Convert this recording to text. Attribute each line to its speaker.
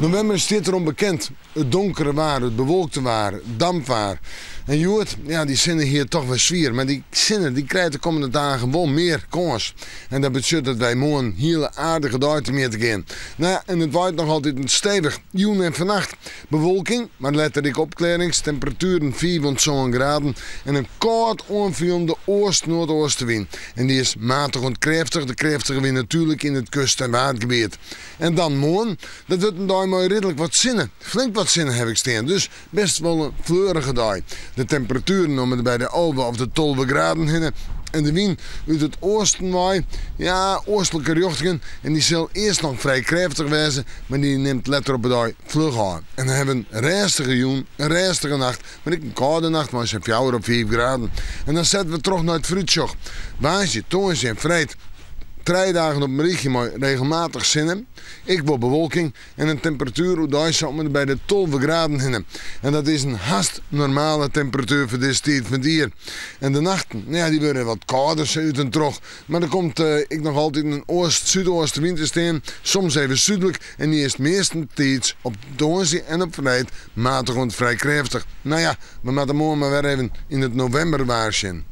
Speaker 1: November staat erom bekend. Het donkere waar, het bewolkte waar, het dampwaar. En Joert, ja, die zinnen hier toch wel zwier. Maar die zinnen die krijgen de komende dagen gewoon meer kans. En dat betekent dat wij morgen hele aardige dagen meer te gaan. Nou ja, en het waait nog altijd een stevig. Joen en vannacht bewolking, maar letterlijk opklaringstemperaturen 4 zo'n graden. En een koud onvallende oost-noordoostenwind. En die is matig en krachtig. De krachtige wind natuurlijk in het kust- en waardgebied. En dan morgen, dat wordt een dag mooi redelijk wat zinnen. Flink wat zinnen heb ik staan. Dus best wel een fleurige dag. De temperaturen noemen bij de 11 of de 12 graden hinnen. En de wind uit het oosten waai, ja, oostelijke richting. En die zal eerst nog vrij krachtig wezen, maar die neemt letter op de dag vlug aan. En dan hebben we een rustige joen, een rustige nacht. Maar ik een koude nacht, maar ze 4 of 5 graden. En dan zetten we terug naar het fruitsjoch. Waasje, toonsje en vrijt. 3 dagen op mijn richtje maar regelmatig zinnen. Ik wil bewolking en een temperatuur hoe daar zou bij de 12 graden hinnen. En dat is een haast normale temperatuur voor deze tijd van het jaar. En de nachten, ja, die worden wat kouder uit en terug. Maar dan komt ik nog altijd een zuidoostenwind te staan. Soms even zuidelijk en die is meestentijds op donderdag en op vrijdag matig en vrij krachtig. Nou ja, we moeten morgen maar weer even in het november waarschuwen.